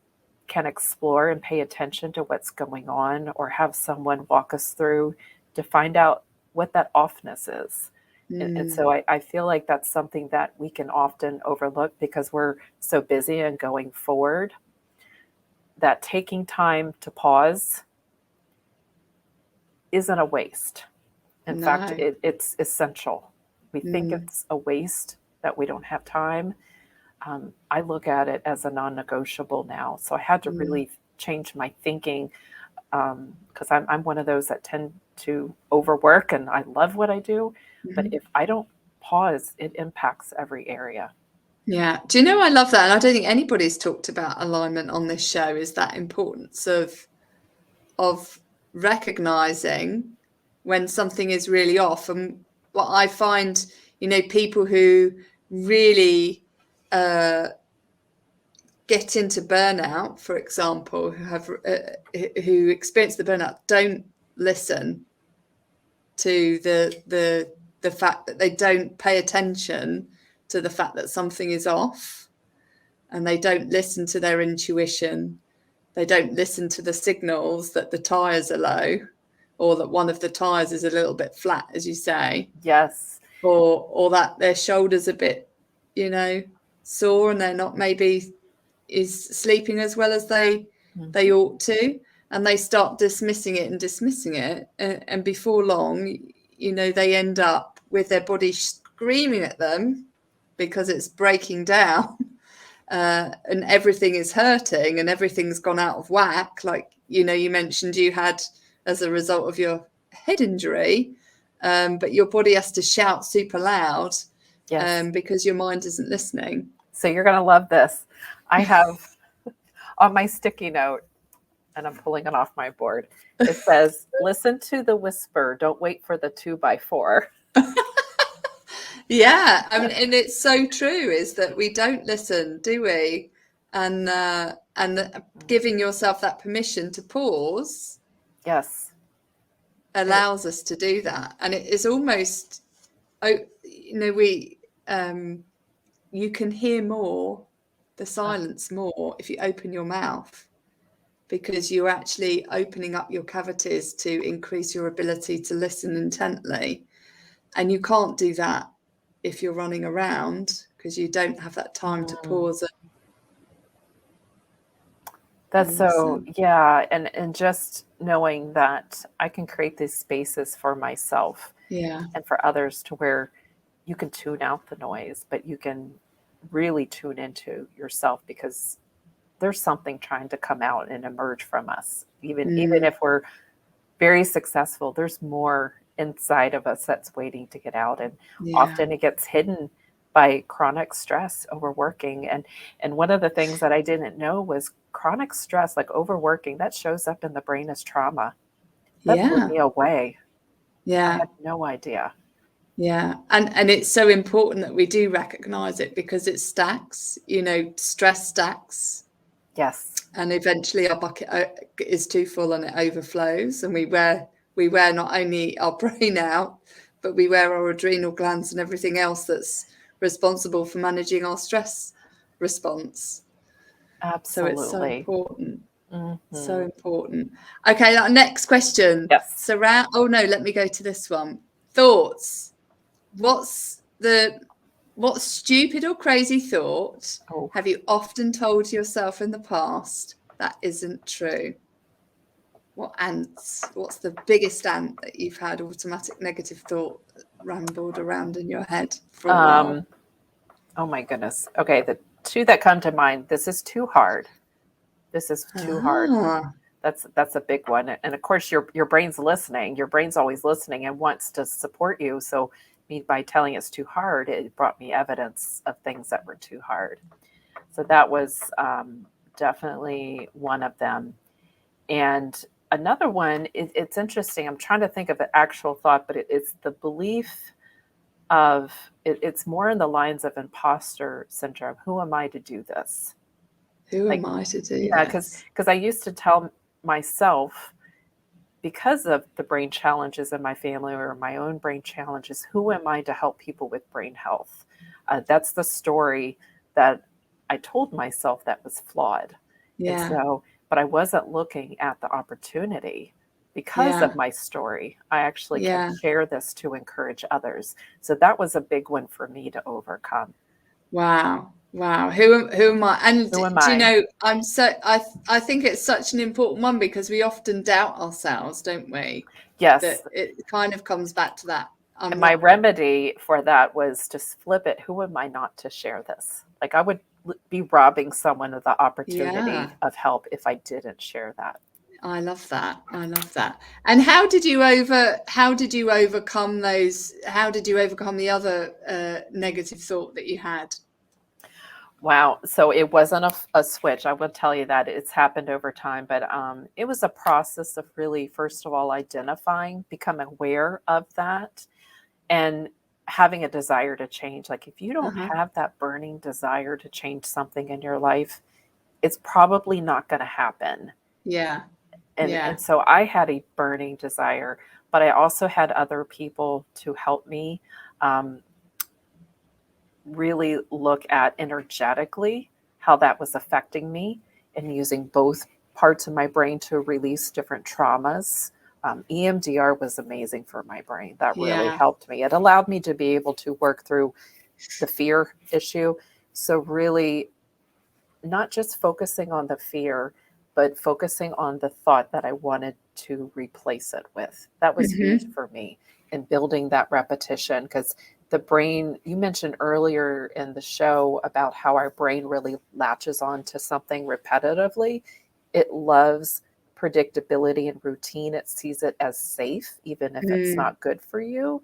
can explore and pay attention to what's going on, or have someone walk us through to find out what that offness is. And so I feel like that's something that we can often overlook because we're so busy and going forward, that taking time to pause isn't a waste. In fact, it's essential. We think it's a waste that we don't have time. I look at it as a non-negotiable now. So I had to really change my thinking, because I'm one of those that tend to overwork, and I love what I do. But if I don't pause, it impacts every area. Yeah. Do you know, I love that. And I don't think anybody's talked about alignment on this show, is that importance of recognizing when something is really off. And what I find, people who really get into burnout, for example, who experience the burnout, don't listen to the fact that they don't pay attention to the fact that something is off, and they don't listen to their intuition. They don't listen to the signals that the tires are low, or that one of the tires is a little bit flat, as you say. Yes. Or that their shoulders a bit, sore, and they're not maybe is sleeping as well as they ought to, and they start dismissing it, and before long, they end up with their body screaming at them because it's breaking down, and everything is hurting and everything's gone out of whack. Like, you mentioned you had as a result of your head injury, but your body has to shout super loud because your mind isn't listening. So you're going to love this. I have on my sticky note, and I'm pulling it off my board. It says, listen to the whisper. Don't wait for the 2x4. Yeah, I mean, and it's so true is that we don't listen, do we? And giving yourself that permission to pause Yes. allows us to do that. And it is almost, we you can hear more, the silence more if you open your mouth, because you're actually opening up your cavities to increase your ability to listen intently. And you can't do that if you're running around, because you don't have that time to pause That's and so, listen. yeah. And just knowing that I can create these spaces for myself Yeah. and for others to where you can tune out the noise, but you can really tune into yourself, because there's something trying to come out and emerge from us. Even if we're very successful, there's more inside of us that's waiting to get out. And Yeah. often it gets hidden by chronic stress, overworking. And one of the things that I didn't know was chronic stress, like overworking, that shows up in the brain as trauma. That blew Yeah. me away. I Yeah. had no idea. Yeah. And it's so important that we do recognize it, because it stacks, stress stacks. Yes. And eventually our bucket is too full and it overflows, and we wear not only our brain out, but we wear our adrenal glands and everything else that's responsible for managing our stress response. So it's so Absolutely. important. So Mm-hmm. important. Okay, next question. Yes. Oh no, let me go to this one. Thoughts. What stupid or crazy thought Oh. have you often told yourself in the past that isn't true? What's the biggest ant that you've had automatic negative thought rambled around in your head for a while? Oh my goodness. Okay, the two that come to mind. This is too hard. This is too hard. Ah, That's a big one. And of course, your brain's listening. Your brain's always listening and wants to support you. So me, by telling it's too hard, it brought me evidence of things that were too hard. So that was definitely one of them. And another one, it's interesting. I'm trying to think of an actual thought, but it's the belief of it's more in the lines of imposter syndrome. Who am I to do this? who Like, am I to do yeah, this? because I used to tell myself, because of the brain challenges in my family or my own brain challenges, who am I to help people with brain health? That's the story that I told myself that was flawed. And Yeah, so, but I wasn't looking at the opportunity because yeah, of my story. I actually can yeah. share this to encourage others. So that was a big one for me to overcome. Wow. Wow. Who am I? And Who am do you I? know, I think it's such an important one, because we often doubt ourselves, don't we? That Yes. it kind of comes back to that. I'm And my not. remedy for that was to flip it. Who am I not to share this? Like, I would be robbing someone of the opportunity Yeah, of help if I didn't share that. I love that. I love that. And how did you overcome those? How did you overcome the other negative thought that you had? Wow. So it wasn't a switch. I will tell you that it's happened over time, but it was a process of really, first of all, identifying, becoming aware of that, and having a desire to change. Like, if you don't Uh-huh. have that burning desire to change something in your life, it's probably not going to happen. Yeah. And Yeah. so I had a burning desire, but I also had other people to help me um, really look at energetically how that was affecting me, and using both parts of my brain to release different traumas. EMDR was amazing for my brain. That really Yeah. helped me. It allowed me to be able to work through the fear issue. So, really, not just focusing on the fear, but focusing on the thought that I wanted to replace it with. That was huge Hmm. for me, and building that repetition, because the brain, you mentioned earlier in the show about how our brain really latches on to something repetitively. It loves predictability and routine. It sees it as safe, even if it's Mm. not good for you.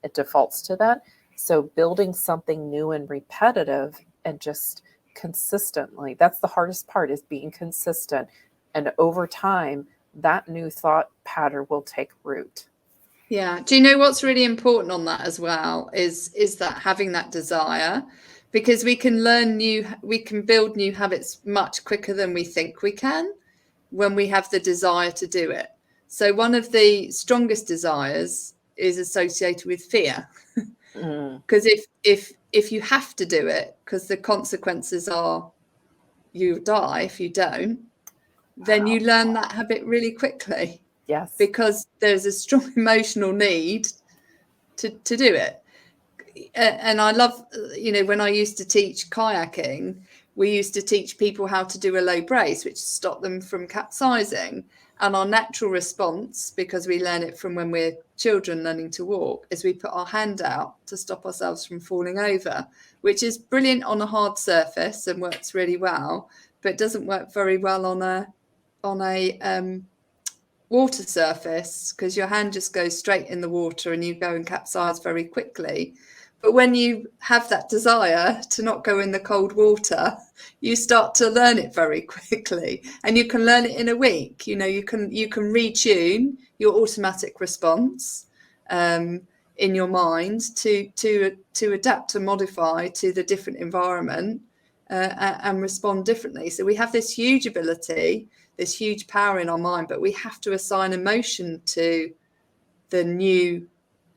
It defaults to that. So building something new and repetitive, and just consistently. That's the hardest part, is being consistent. And over time, that new thought pattern will take root. Yeah. Do you know what's really important on that as well is that having that desire, because we can build new habits much quicker than we think we can when we have the desire to do it. So one of the strongest desires is associated with fear. Because if you have to do it, because the consequences are you die if you don't, then you learn that habit really quickly. Yes. Because there's a strong emotional need to do it. And I love, when I used to teach kayaking, we used to teach people how to do a low brace, which stopped them from capsizing. And our natural response, because we learn it from when we're children learning to walk, is we put our hand out to stop ourselves from falling over, which is brilliant on a hard surface and works really well, but doesn't work very well on a water surface, because your hand just goes straight in the water and you go and capsize very quickly. But when you have that desire to not go in the cold water, you start to learn it very quickly, and you can learn it in a week. You can retune your automatic response in your mind to adapt and modify to the different environment and respond differently. So we have this huge ability, this huge power in our mind, but we have to assign emotion to the new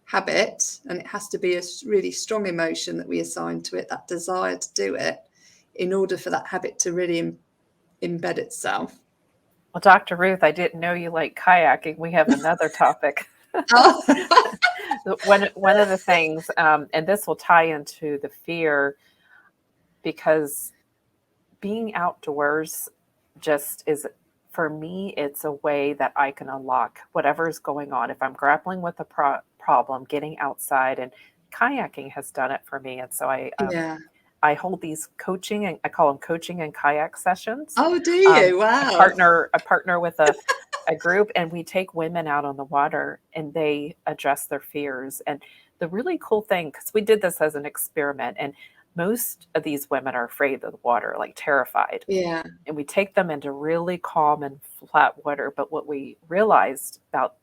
habit, and it has to be a really strong emotion that we assign to it, that desire to do it, in order for that habit to really embed itself. Well, Dr. Ruth, I didn't know you like kayaking. We have another topic. One of the things, and this will tie into the fear, because being outdoors just is, for me, it's a way that I can unlock whatever is going on. If I'm grappling with a problem, getting outside, and kayaking has done it for me. And so I hold these coaching, and I call them coaching and kayak sessions. Oh, do you? Wow. I partner with a group, and we take women out on the water and they address their fears. And the really cool thing, because we did this as an experiment, and most of these women are afraid of the water, like terrified. Yeah. And we take them into really calm and flat water. But what we realized about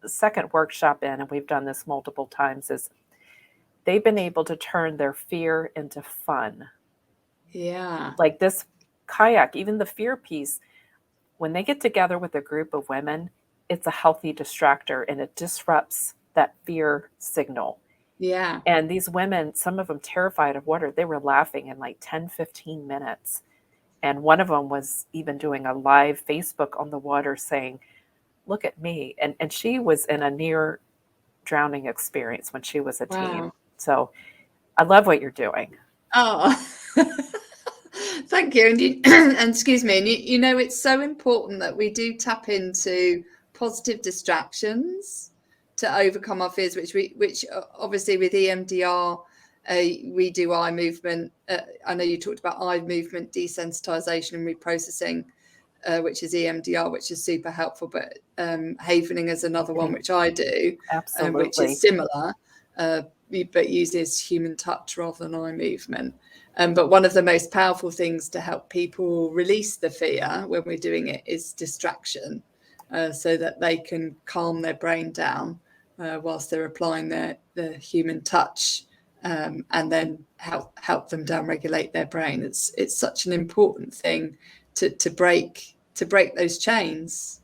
the second workshop in, and we've done this multiple times, is they've been able to turn their fear into fun. Yeah. Like this kayak, even the fear piece, when they get together with a group of women, it's a healthy distractor, and it disrupts that fear signal. Yeah. And these women, some of them terrified of water, they were laughing in like 10, 15 minutes. And one of them was even doing a live Facebook on the water saying, "Look at me." And she was in a near drowning experience when she was a teen. So I love what you're doing. Oh, thank you. And excuse me. And it's so important that we do tap into positive distractions to overcome our fears, which obviously with EMDR, we do eye movement. I know you talked about eye movement desensitization and reprocessing, which is EMDR, which is super helpful. But havening is another one, which I do, which is similar, but uses human touch rather than eye movement. But one of the most powerful things to help people release the fear when we're doing it is distraction, so that they can calm their brain down whilst they're applying the human touch, and then help them downregulate their brain. It's such an important thing to break those chains.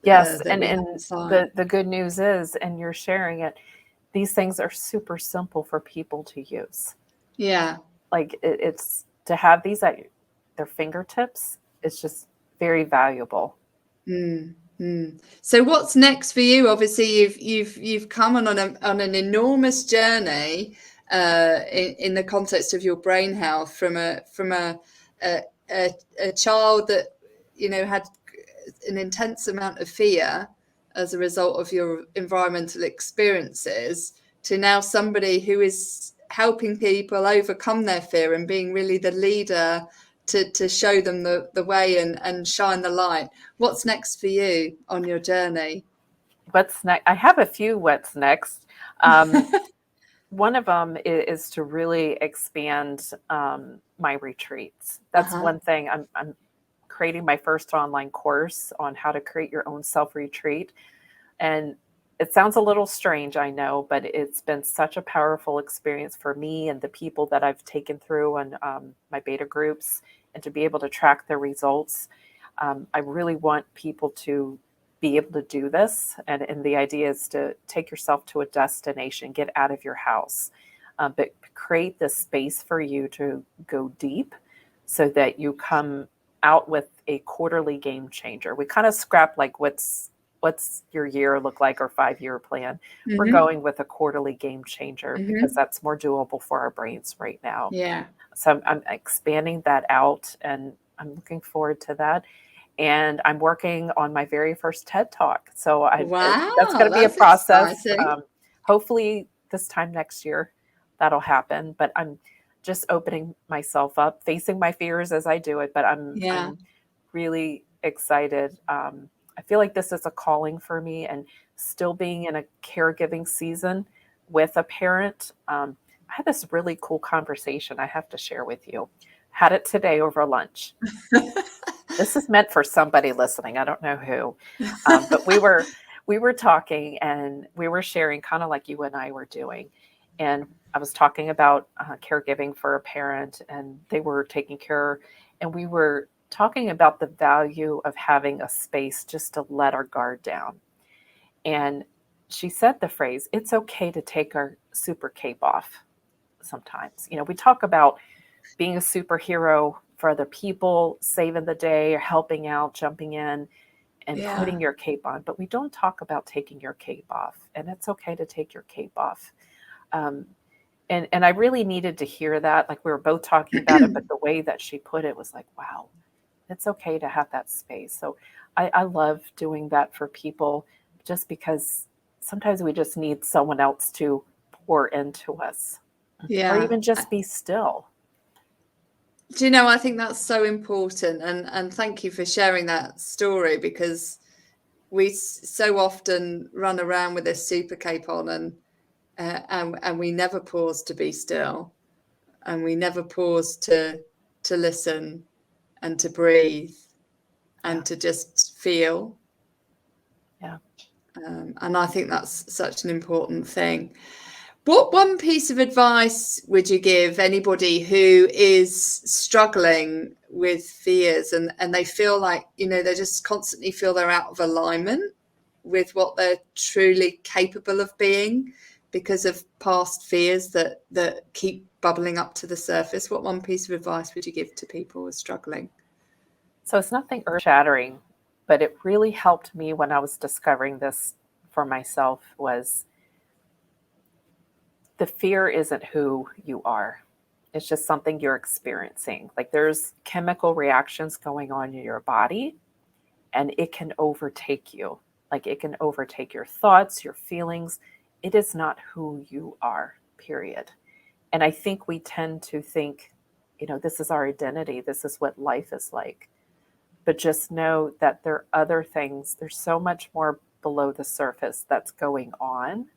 Yes, and the good news is, and you're sharing it, these things are super simple for people to use. Yeah. Like it's to have these at their fingertips, it's just very valuable. So what's next for you? Obviously, you've come on an enormous journey in the context of your brain health, from a child that had an intense amount of fear as a result of your environmental experiences, to now somebody who is helping people overcome their fear and being really the leader to show them the way and shine the light. What's next for you on your journey? What's next? I have a few what's next. one of them is to really expand my retreats. That's one thing. I'm creating my first online course on how to create your own self retreat. And it sounds a little strange, I know, but it's been such a powerful experience for me and the people that I've taken through and my beta groups, and to be able to track their results. I really want people to be able to do this. And the idea is to take yourself to a destination, get out of your house, but create this space for you to go deep so that you come out with a quarterly game changer. We kind of scrap like what's your year look like or 5-year plan. We're going with a quarterly game changer because that's more doable for our brains right now. Yeah. So I'm expanding that out, and I'm looking forward to that. And I'm working on my very first TED Talk. So that's going to be a process. Hopefully this time next year, that'll happen. But I'm just opening myself up, facing my fears as I do it. But I'm really excited. I feel like this is a calling for me, and still being in a caregiving season with a parent. I had this really cool conversation I have to share with you. Had it today over lunch. This is meant for somebody listening. I don't know who, but we were talking, and we were sharing kind of like you and I were doing. And I was talking about caregiving for a parent, and they were taking care, and we were talking about the value of having a space just to let our guard down. And she said the phrase, "It's okay to take our super cape off sometimes." We talk about being a superhero for other people, saving the day or helping out, jumping in and putting your cape on. But we don't talk about taking your cape off. And it's okay to take your cape off. And I really needed to hear that. Like, we were both talking about it, but the way that she put it was like, wow, it's okay to have that space. So I love doing that for people, just because sometimes we just need someone else to pour into us, or even just be still. Do you know, I think that's so important. And thank you for sharing that story, because we so often run around with this super cape on, and we never pause to be still, and we never pause to listen and to breathe and to just feel. And I think that's such an important thing. What one piece of advice would you give anybody who is struggling with fears, and they feel like, they just constantly feel they're out of alignment with what they're truly capable of being because of past fears that keep bubbling up to the surface? What one piece of advice would you give to people who are struggling? So it's nothing earth-shattering, but it really helped me when I was discovering this for myself. Was the fear isn't who you are. It's just something you're experiencing. Like, there's chemical reactions going on in your body, and it can overtake you. Like, it can overtake your thoughts, your feelings. It is not who you are, period. And I think we tend to think, this is our identity. This is what life is like. But just know that there are other things. There's so much more below the surface that's going on.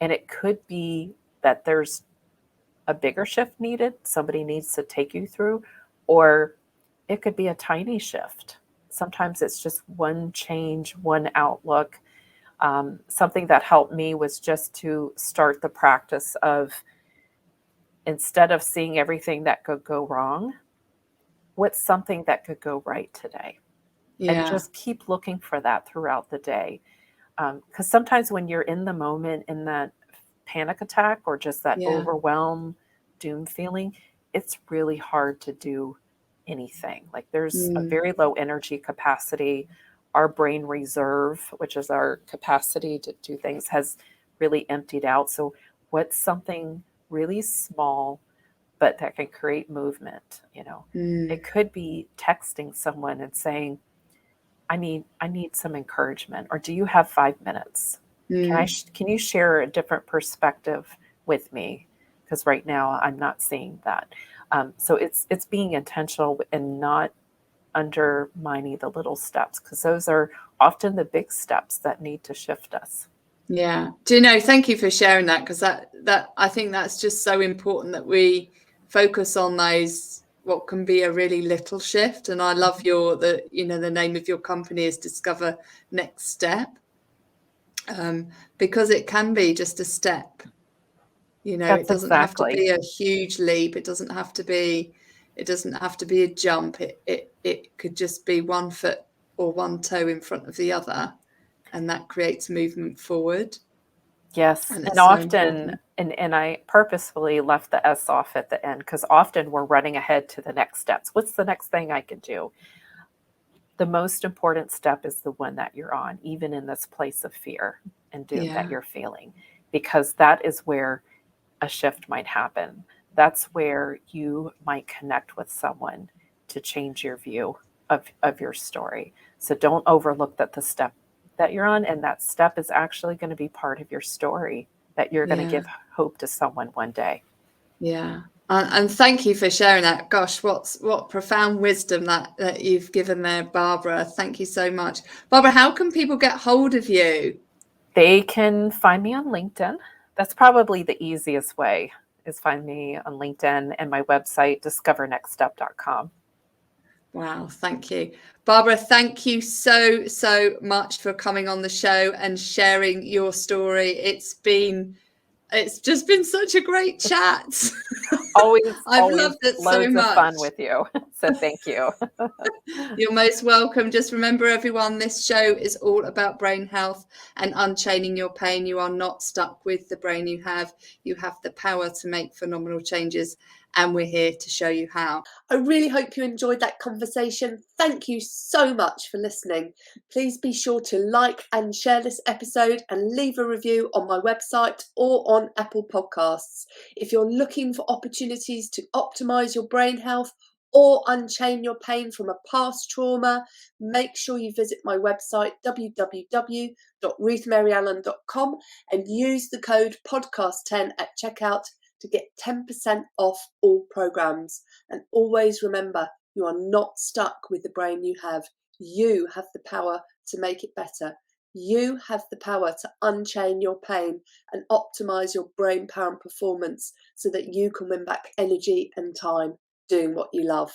And it could be that there's a bigger shift needed, somebody needs to take you through, or it could be a tiny shift. Sometimes it's just one change, one outlook. Something that helped me was just to start the practice of, instead of seeing everything that could go wrong, what's something that could go right today? And just keep looking for that throughout the day. Because sometimes when you're in the moment, in that panic attack or just that overwhelm, doom feeling, it's really hard to do anything. Like, there's a very low energy capacity. Our brain reserve, which is our capacity to do things, has really emptied out. So what's something really small, but that can create movement? It could be texting someone and saying, I need some encouragement, or do you have 5 minutes? Can you share a different perspective with me? Because right now I'm not seeing that. So it's being intentional and not undermining the little steps, because those are often the big steps that need to shift us. Yeah. Do you know, thank you for sharing that, because that I think that's just so important that we focus on those what can be a really little shift. And I love the name of your company is Discover Next Step, because it can be just a step. It That's doesn't have to exactly. be a huge leap. It doesn't have to be a jump. It could just be one foot or one toe in front of the other, and that creates movement forward. Yes, And and it's so often, important. and I purposefully left the S off at the end because often we're running ahead to the next steps. What's the next thing I can do? The most important step is the one that you're on, even in this place of fear and doom that Yeah. you're feeling, because that is where a shift might happen. That's where you might connect with someone to change your view of your story. So don't overlook that the step that you're on, and that step is actually going to be part of your story that you're going to Yeah. give hope to someone one day. Yeah. And thank you for sharing that. Gosh, what profound wisdom that you've given there, Barbara. Thank you so much. Barbara, how can people get hold of you? They can find me on LinkedIn. That's probably the easiest way, is find me on LinkedIn and my website, discovernextstep.com. Wow, thank you. Barbara, thank you so, so much for coming on the show and sharing your story. It's just been such a great chat. Always, I've always loved it so loads of much. fun with you. So thank you. You're most welcome. Just remember, everyone, this show is all about brain health and unchaining your pain. You are not stuck with the brain you have. You have the power to make phenomenal changes, and we're here to show you how. I really hope you enjoyed that conversation. Thank you so much for listening. Please be sure to like and share this episode and leave a review on my website or on Apple Podcasts. If you're looking for opportunities to optimize your brain health or unchain your pain from a past trauma, make sure you visit my website, www.ruthmaryallen.com, and use the code podcast10 at checkout to get 10% off all programs. And always remember, you are not stuck with the brain you have. You have the power to make it better. You have the power to unchain your pain and optimize your brain power and performance so that you can win back energy and time doing what you love.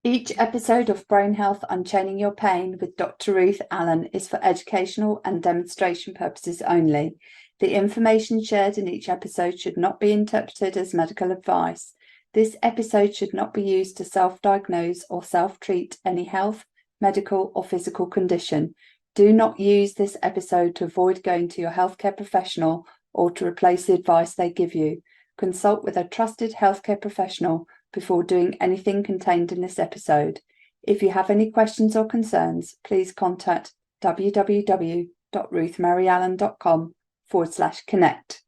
Each episode of Brain Health Unchaining Your Pain with Dr. Ruth Allan is for educational and demonstration purposes only. The information shared in each episode should not be interpreted as medical advice. This episode should not be used to self-diagnose or self-treat any health, medical, or physical condition. Do not use this episode to avoid going to your healthcare professional or to replace the advice they give you. Consult with a trusted healthcare professional before doing anything contained in this episode. If you have any questions or concerns, please contact www.ruthmaryallen.com/connect.